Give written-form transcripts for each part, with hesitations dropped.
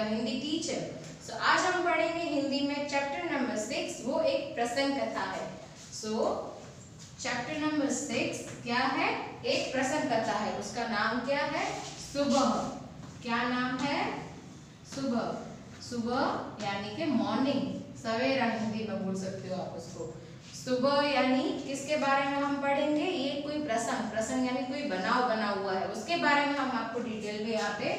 Your Hindi teacher. सो आज हम पढ़ेंगे हिंदी में चैप्टर नंबर 6, वो एक प्रसंग कथा है। सो चैप्टर नंबर 6 क्या है? एक प्रसंग कथा है। उसका नाम क्या है? सुबह। क्या नाम है? सुबह। सुबह यानी कि मॉर्निंग, सवेरा हिंदी में बोल सकते हो आप उसको। सुबह यानी किसके बारे में हम पढ़ेंगे? ये कोई प्रसंग, प्रसंग यानी कोई बनाव बना हुआ है, उसके बारे में हम आपको डिटेल में यहाँ पे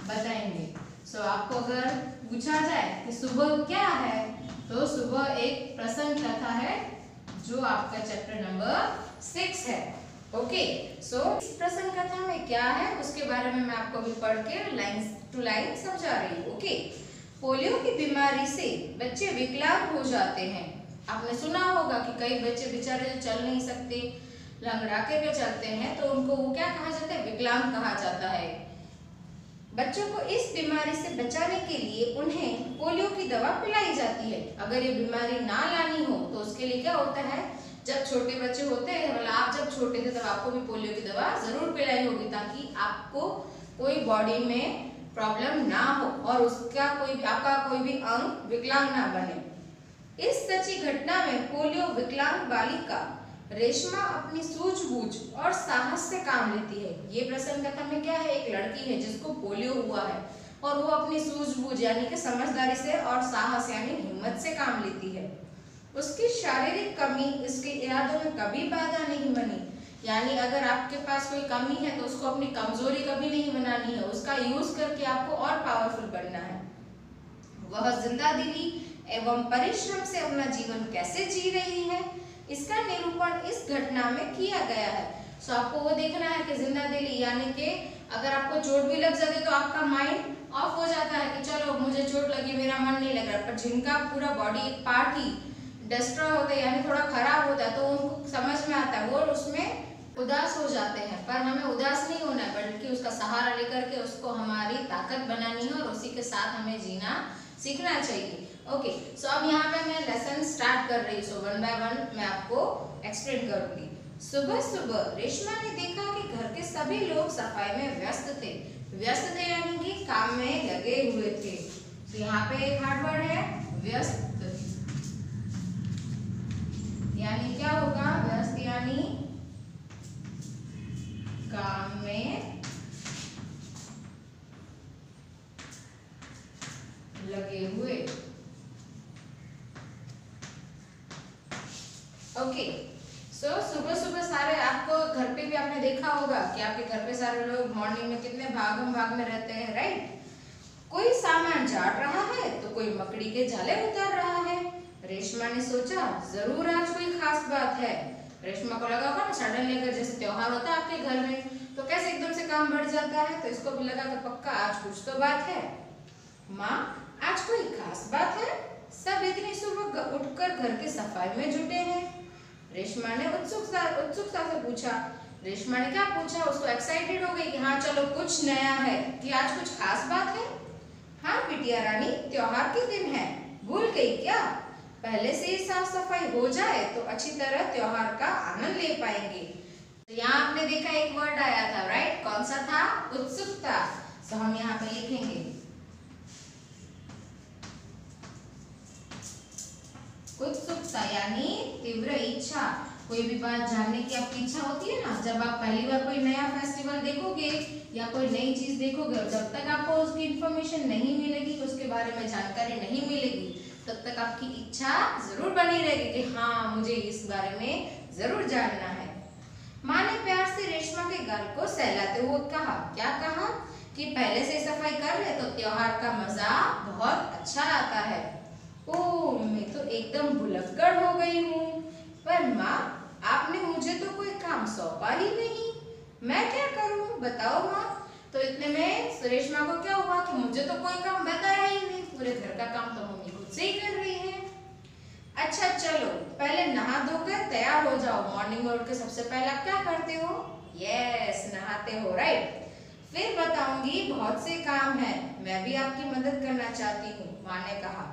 बताएंगे। सो आपको अगर पूछा जाए कि सुबह क्या है, तो सुबह एक प्रसंग कथा है जो आपका चैप्टर नंबर 6 है। ओके, सो इस प्रसंग कथा में क्या है उसके बारे में मैं आपको अभी पढ़ के लाइन टू लाइन समझा रही हूँ। ओके, पोलियो की बीमारी से बच्चे विकलांग हो जाते हैं। आपने सुना होगा कि कई बच्चे बेचारे जो चल नहीं सकते, लंगड़ा के चलते हैं, तो उनको वो क्या कहा जाता है? विकलांग कहा जाता है। बच्चों को इस बीमारी से बचाने के लिए उन्हें पोलियो की दवा पिलाई जाती है। अगर ये बीमारी ना लानी हो तो उसके लिए क्या होता है? जब छोटे बच्चे होते हैं, मतलब आप जब छोटे थे तब आपको भी पोलियो की दवा जरूर पिलाई होगी, ताकि आपको कोई बॉडी में प्रॉब्लम ना हो और उसका आपका कोई भी अंग विकलांग ना बने। इस सच्ची घटना में पोलियो विकलांग बालिका रेशमा अपनी सूझबूझ और साहस से काम लेती है। ये प्रसंग कथा में क्या है? एक लड़की है जिसको पोलियो हुआ है और वो अपनी सूझबूझ यानी कि समझदारी से और साहस यानी हिम्मत से काम लेती है। उसकी शारीरिक कमी इसके इरादों में कभी बाधा नहीं बनी। यानी अगर आपके पास कोई कमी है तो उसको अपनी कमजोरी कभी नहीं बनानी है, उसका यूज करके आपको और पावरफुल बनना है। वह जिंदा दिली एवं परिश्रम से अपना जीवन कैसे जी रही है, इसका निरूपण इस घटना में किया गया है। सो आपको वो देखना है कि जिंदा दिली यानी कि अगर आपको चोट भी लग जाती है तो आपका माइंड ऑफ हो जाता है कि चलो मुझे चोट लगी, मेरा मन नहीं लग रहा, पर जिनका पूरा बॉडी एक पार्ट ही डिस्ट्रॉय होता है यानी थोड़ा खराब होता है, तो उनको समझ में आता है, वो उसमें उदास हो जाते हैं। पर हमें उदास नहीं होना है, बल्कि उसका सहारा लेकर के उसको हमारी ताकत बनानी है और उसी के साथ हमें जीना सीखना चाहिए। ओके, सो अब यहाँ पे मैं लेसन स्टार्ट कर रही हूँ। सो वन बाय वन मैं आपको एक्सप्लेन करूंगी। सुबह सुबह रेशमा ने देखा कि घर के सभी लोग सफाई में व्यस्त थे। व्यस्त थे यानी कि काम में लगे हुए थे। तो यहाँ पे एक हार्ड वर्ड है व्यस्त, यानी क्या होगा? व्यस्त यानी काम में लगे हुए। ओके, सो सुबह सुबह सारे आपको घर पे भी आपने देखा होगा कि आपके घर पे सारे लोग मॉर्निंग में कितने भागम भाग में रहते हैं, राइट? कोई सामान झाड़ रहा है तो कोई मकड़ी के जाले उतार रहा है। रेशमा ने सोचा जरूर आज कोई खास बात है। रेशमा को लगा होगा ना सडनली अगर जैसे त्योहार होता है आपके घर में तो कैसे एकदम से काम बढ़ जाता है, तो इसको भी लगा कि पक्का आज कुछ तो बात है। माँ, आज कोई खास बात है? सब इतनी सुबह उठकर घर की सफाई में जुटे हैं। रेशमा ने उत्सुकता से पूछा। रेशमा ने क्या पूछा? उसको एक्साइटेड हो गई कि हाँ चलो कुछ नया है, कि आज कुछ खास बात है। हाँ बिटिया रानी, त्योहार के दिन है, भूल गई क्या? पहले से ही साफ सफाई हो जाए तो अच्छी तरह त्योहार का आनंद ले पाएंगे। तो यहाँ आपने देखा एक वर्ड आया था, राइट? कौन सा था? उत्सुकता। तो हम यहाँ पे लिखेंगे उत्सुकता यानी तीव्र इच्छा। कोई भी बात जानने की आपकी इच्छा होती है ना, जब आप पहली बार कोई नया फेस्टिवल देखोगे या कोई नई चीज देखोगे और जब तक आपको उसकी इंफॉर्मेशन नहीं मिलेगी, उसके बारे में जानकारी नहीं मिलेगी, तब तक आपकी इच्छा जरूर बनी रहेगी कि हाँ मुझे इस बारे में जरूर जानना है। माँ ने प्यार से रेशमा के गाल को सहलाते हुए कहा। क्या कहा? कि पहले से सफाई कर ले तो त्योहार का मजा बहुत अच्छा आता है। ओह, मैं तो एकदम भुलक्कड़ हो गई हूँ। पर माँ, आपने मुझे तो कोई काम सौंपा ही नहीं, मैं क्या करूँ बताओ माँ। तो इतने में रेशमा को क्या हुआ कि मुझे तो कोई काम बताया ही नहीं, पूरे घर का काम तो मम्मी खुद से ही कर रही है। अच्छा चलो पहले नहा धोकर तैयार हो जाओ। मॉर्निंग में उठ के सबसे पहले आप क्या करते हो? यस, नहाते हो, राइट? फिर बताऊंगी, बहुत से काम है, मैं भी आपकी मदद करना चाहती हूँ, माँ ने कहा।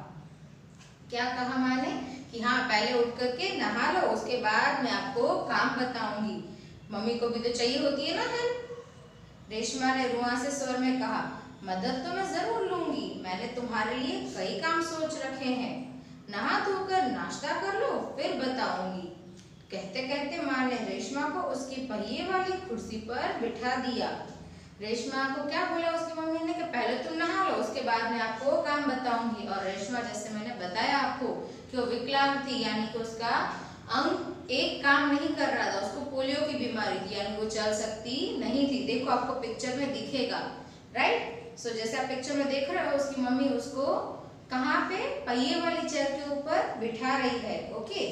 क्या कहा माँ ने? कि हाँ पहले उठ करके नहा लो, उसके बाद मैं आपको काम बताऊंगी। मम्मी को भी तो चाहिए होती है ना हेल्प। रेशमा ने रुआंसे स्वर में कहा। मदद तो मैं जरूर लूंगी, मैंने तुम्हारे लिए कई काम सोच रखे हैं। नहा धोकर नाश्ता कर लो, फिर बताऊंगी। कहते कहते माँ ने रेशमा को उसकी पहिए वाली कुर्सी पर बिठा दिया। रेशमा को क्या बोला उसकी मम्मी ने कि पहले तुम नहा लो, उसके बाद मैं आपको काम बताऊंगी। और रेशमा, जैसे मैंने बताया आपको कि वो विकलांग थी, यानी कि उसका अंग एक काम नहीं कर रहा था, उसको पोलियो की बीमारी थी, यानी वो चल सकती नहीं थी। देखो आपको पिक्चर में दिखेगा, राइट। सो जैसे आप पिक्चर में देख रहे हो, उसकी मम्मी उसको कहाँ पे, पहिए वाली चेयर के ऊपर बिठा रही है। ओके,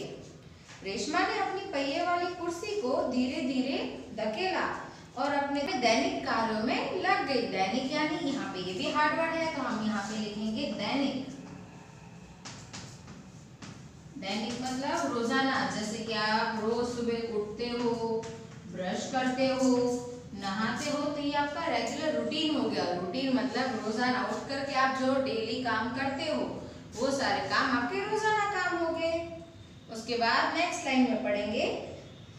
रेशमा ने अपनी पहिए वाली कुर्सी को धीरे धीरे धकेला और अपने दैनिक कार्यों में लग गई। दैनिक यानी यहाँ पे ये भी हार्ड वर्ड है, तो हम यहाँ पे लिखेंगे दैनिक। दैनिक मतलब रोजाना, जैसे कि आप रोज सुबह उठते हो, ब्रश करते हो, नहाते हो, तो ये आपका रेगुलर रूटीन हो गया। रूटीन मतलब रोजाना उठ करके आप जो डेली काम करते हो, वो सारे काम आपके रोजाना काम हो गए। उसके बाद नेक्स्ट लाइन में पढ़ेंगे,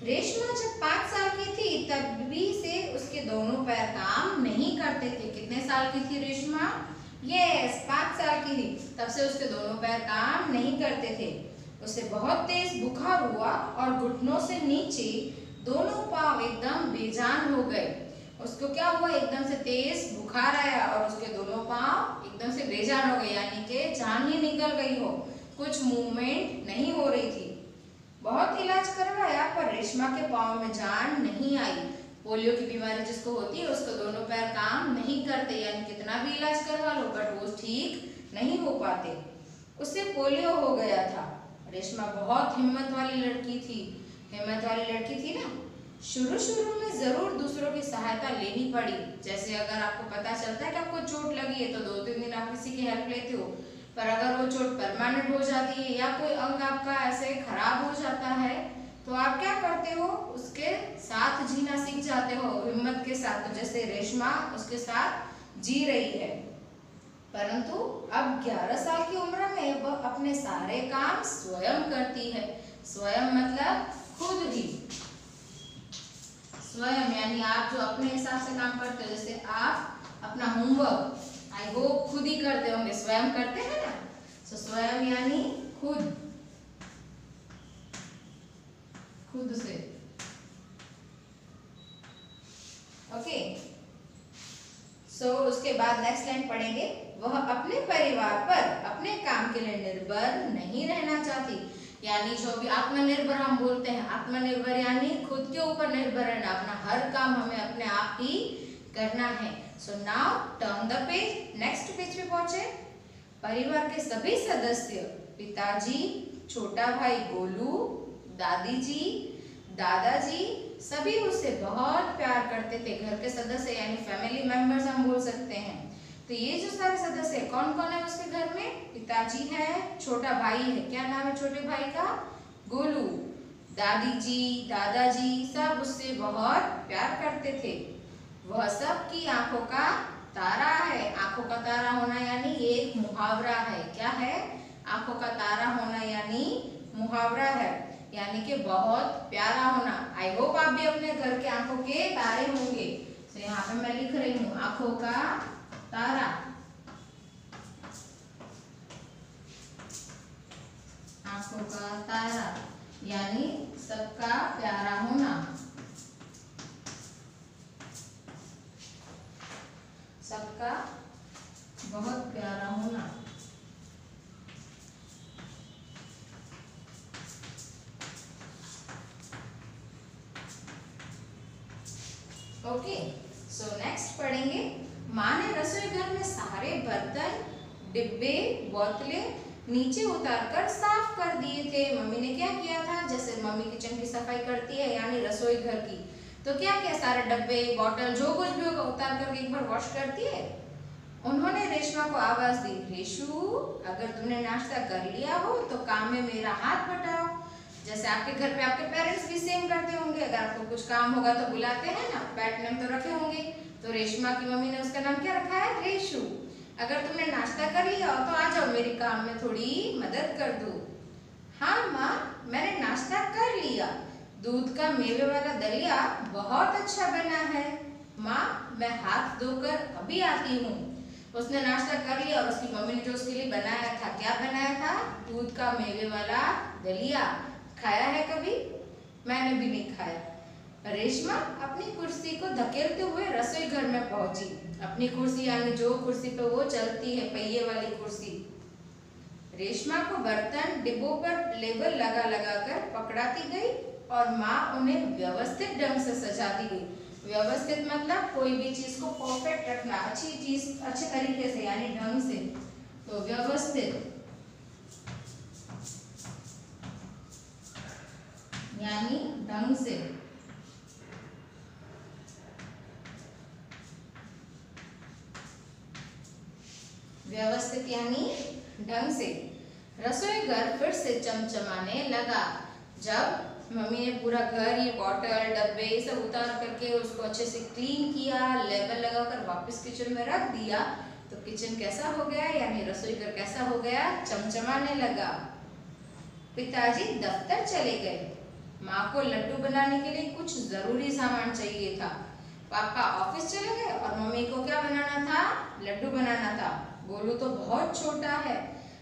रेशमा जब 5 साल की थी तभी से उसके दोनों पैर काम नहीं करते थे। कितने साल की थी रेशमा? यस, 5 साल की थी, तब से उसके दोनों पैर काम नहीं करते थे। उसे बहुत तेज बुखार हुआ और घुटनों से नीचे दोनों पांव एकदम बेजान हो गए। उसको क्या हुआ? एकदम से तेज बुखार आया और उसके दोनों पांव एकदम से बेजान हो गए, यानी कि जान ही निकल गई हो, कुछ मूवमेंट नहीं हो रही थी। बहुत इलाज करवाया पर रेशमा के पांव में जान नहीं आई। पोलियो की बीमारी जिसको होती है उसको दोनों पैर काम नहीं करते, यानी कितना भी इलाज करवा लो बट वो ठीक नहीं हो पाते। उसे पोलियो हो गया था। रेशमा बहुत हिम्मत वाली लड़की थी। हिम्मत वाली लड़की थी ना। शुरू में जरूर दूसरों की सहायता लेनी पड़ी। जैसे अगर आपको पता चलता है कि आपको चोट लगी है तो 2-3 दिन आप किसी की हेल्प लेते हो, पर अगर वो चोट परमानेंट हो जाती है या कोई अंग आपका ऐसे खराब हो जाता है तो आप क्या करते हो? उसके साथ जीना सीख जाते हो, हिम्मत के साथ। तो जैसे रेशमा उसके साथ जी रही है, परंतु अब 11 साल की उम्र में वह अपने सारे काम स्वयं करती है। स्वयं मतलब खुद ही। स्वयं यानी आप जो अपने हिसाब से काम करते हो, जैसे आप अपना होमवर्क आई होप खुद ही करते होंगे, स्वयं करते हैं ना। तो स्वयं यानी खुद, खुद से। ओके, सो उसके बाद नेक्स्ट लाइन पढ़ेंगे, वह अपने परिवार पर अपने काम के लिए निर्भर नहीं रहना चाहती। यानी जो भी आत्मनिर्भर हम बोलते हैं, आत्मनिर्भर यानी खुद के ऊपर निर्भर रहना, अपना हर काम हमें अपने आप ही करना है। So now turn the page, next page पे पहुंचे। परिवार के सभी सदस्य, पिताजी, छोटा भाई गोलू, दादी जी, दादाजी, सभी उससे बहुत प्यार करते थे। घर के सदस्य यानी फैमिली मेंबर्स हम बोल सकते हैं। तो ये जो सारे सदस्य कौन कौन है उसके घर में? पिताजी है, छोटा भाई है, क्या नाम है छोटे भाई का? गोलू। दादी जी, दादाजी, सब उससे बहुत प्यार करते थे। वह सबकी आंखों का तारा है। आंखों का तारा होना यानी ये एक मुहावरा है। क्या है? आंखों का तारा होना यानी मुहावरा है, यानी कि बहुत प्यारा होना। आई होप आप भी अपने घर के आंखों के तारे होंगे। तो यहाँ पे मैं लिख रही हूँ आंखों का तारा। आंखों का तारा यानी सबका प्यारा होना, सबका बहुत प्यारा होना। ओके, सो नेक्स्ट पढ़ेंगे, माँ ने रसोई घर में सारे बर्तन, डिब्बे, बोतलें नीचे उतारकर साफ कर दिए थे। मम्मी ने क्या किया था? जैसे मम्मी किचन की सफाई करती है यानी रसोई घर की, तो क्या किया? सारे डब्बे, बॉटल जो कुछ भी होगा उतार करके एक बार वॉश करती है। उन्होंने रेशमा को आवाज दी, रेशु अगर तुमने नाश्ता कर लिया हो तो काम में मेरा हाथ बटाओ। जैसे आपके घर पे आपके पेरेंट्स भी सेम करते होंगे, अगर आपको कुछ काम होगा तो बुलाते हैं ना, पेट नेम तो रखे होंगे। तो रेशमा की मम्मी ने उसका नाम क्या रखा है? रेशु। अगर तुमने नाश्ता कर लिया हो तो आ जाओ, मेरे काम में थोड़ी मदद कर दो। हाँ माँ, मैंने नाश्ता कर लिया। दूध का मेवे वाला दलिया बहुत अच्छा बना है। माँ, मैं हाथ धोकर अभी आती हूँ। उसने नाश्ता कर लिया और उसकी मम्मी ने जो उसके लिए बनाया था, क्या बनाया था? दूध का मेवे वाला दलिया। खाया है कभी? मैंने भी नहीं खाया। रेशमा अपनी कुर्सी को धकेलते हुए रसोई घर में पहुंची। अपनी कुर्सी यानी जो कुर्सी पे वो चलती है, पहिए वाली कुर्सी। रेशमा को बर्तन डिब्बों पर लेबल लगा लगा कर पकड़ाती गई और माँ उन्हें व्यवस्थित ढंग से सजाती गई। व्यवस्थित मतलब कोई भी चीज को परफेक्ट रखना, अच्छी चीज अच्छे तरीके से यानी ढंग से। तो व्यवस्थित यानी ढंग से। व्यवस्थित यानी ढंग से। रसोई घर फिर से चमचमाने लगा। जब मम्मी ने पूरा घर, ये बॉटल डब्बे ये सब उतार करके उसको अच्छे से क्लीन किया, लेबल लगाकर वापस किचन में रख दिया, तो किचन कैसा हो गया यानी रसोई घर कैसा हो गया? चमचमाने लगा। पिताजी दफ्तर चले गए। माँ को लड्डू बनाने के लिए कुछ जरूरी सामान चाहिए था। पापा ऑफिस चले गए और मम्मी को क्या बनाना था? लड्डू बनाना था। गोलू तो बहुत छोटा है।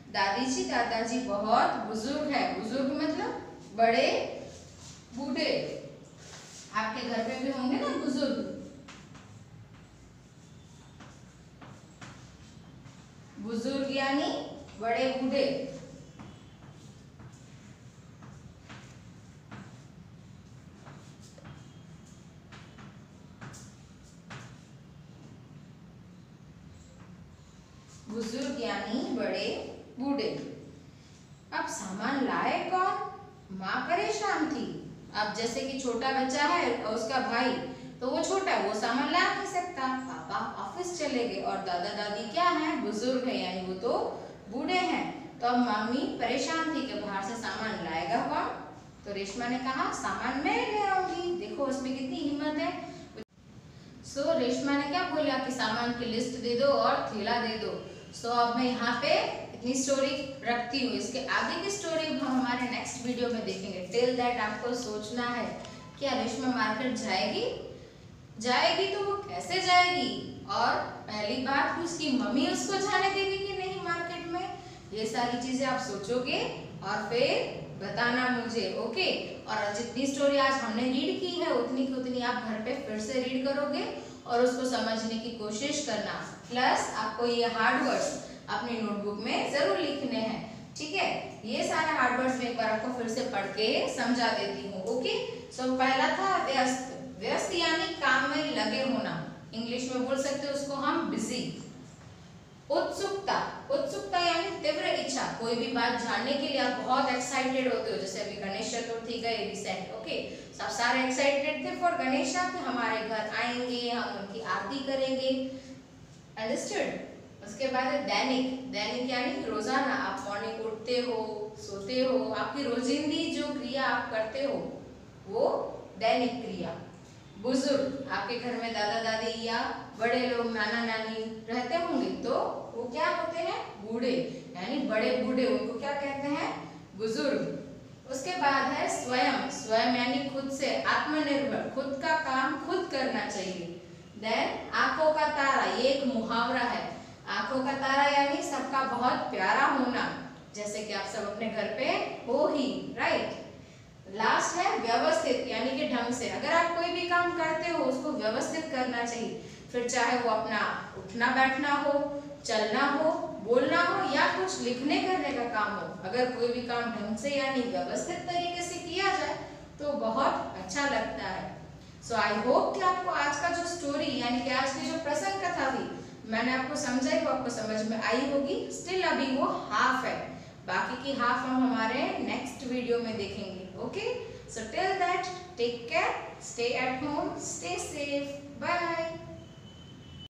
दादाजी बहुत बुजुर्ग है। बुजुर्ग मतलब बड़े बूढ़े। आपके घर पे भी होंगे ना बुजुर्ग। बुजुर्ग यानी बड़े बूढ़े। बुजुर्ग यानी बड़े बूढ़े। अब सामान लाए कौन? माँ परेशान थी। अब जैसे कि छोटा बच्चा है और उसका भाई, तो वो छोटा है, वो सामान ला नहीं सकता। पापा ऑफिस चले गए और दादा दादी क्या हैं? बुजुर्ग है यानी वो तो बूढ़े हैं। तो अब मम्मी परेशान थी कि बाहर से सामान लाएगा कौन? तो रेशमा ने कहा सामान मैं ले आऊंगी। देखो उसमें कितनी हिम्मत है। सो रेशमा ने क्या बोला कि सामान की लिस्ट दे दो और थैला दे दो। सो अब मैं यहाँ पे इतनी स्टोरी रखती हूँ। इसके आगे की स्टोरी हम हमारे नेक्स्ट वीडियो में देखेंगे। टिल दैट आपको सोचना है क्या रेशमा मार्केट जाएगी? जाएगी तो वो कैसे जाएगी? और पहली बात, उसकी मम्मी उसको जाने देगी कि नहीं मार्केट में? ये सारी चीजें आप सोचोगे और फिर बताना मुझे, ओके? और जितनी स्टोरी आज हमने रीड की है उतनी की उतनी आप घर पे फिर से रीड करोगे और उसको समझने की कोशिश करना। प्लस आपको ये हार्ड वर्ड्स अपनी नोटबुक में जरूर लिखने हैं, ठीक है? ये सारे हार्ड वर्ड्स में एक बार आपको फिर से पढ़ के समझा देती हूँ, ओके? सो पहला था व्यस्त। व्यस्त यानी काम में लगे होना। इंग्लिश में बोल सकते हो उसको हम बिजी। उत्सुकता। उत्सुकता यानी तीव्र इच्छा। कोई भी बात जानने के लिए आप बहुत एक्साइटेड होते हो। जैसे अभी गणेश चतुर्थी गए रिसेंट, ओके? सब सारे एक्साइटेड थे फॉर गणेशा कि हमारे घर आएंगे, हम उनकी आरती करेंगे। अंडरस्टूड? उसके बाद दैनिक। दैनिक यानी रोजाना। आप मॉर्निंग उठते हो, सोते हो, आपकी रोजिंदी जो क्रिया आप करते हो वो दैनिक क्रिया। बुजुर्ग, आपके घर में दादा दादी या बड़े लोग नाना नानी रहते होंगे तो वो क्या होते हैं? बूढ़े यानी बड़े बूढ़े। उनको क्या कहते हैं? बुजुर्ग। उसके बाद है स्वयं। स्वयं यानी खुद से, आत्मनिर्भर, खुद का काम खुद करना चाहिए। देन आंखों का तारा, ये एक मुहावरा है। आंखों का तारा यानी सबका बहुत प्यारा होना, जैसे कि आप सब अपने घर पे हो ही, राइट? लास्ट है व्यवस्थित यानी कि ढंग से। अगर आप कोई भी काम करते हो उसको व्यवस्थित करना चाहिए। फिर चाहे वो अपना उठना बैठना हो, चलना हो, बोलना हो या कुछ लिखने करने का काम हो, अगर कोई भी काम ढंग से यानी व्यवस्थित तरीके से किया जाए तो बहुत अच्छा लगता है। सो आई होप कि आपको आज का जो स्टोरी यानी कि आज की जो प्रसंग कथा थी मैंने आपको समझाई, वो आपको समझ में आई होगी। स्टिल अभी वो हाफ है, बाकी की हाफ हम हमारे नेक्स्ट वीडियो में देखेंगे, okay? So till that take care, stay at home, stay safe, bye.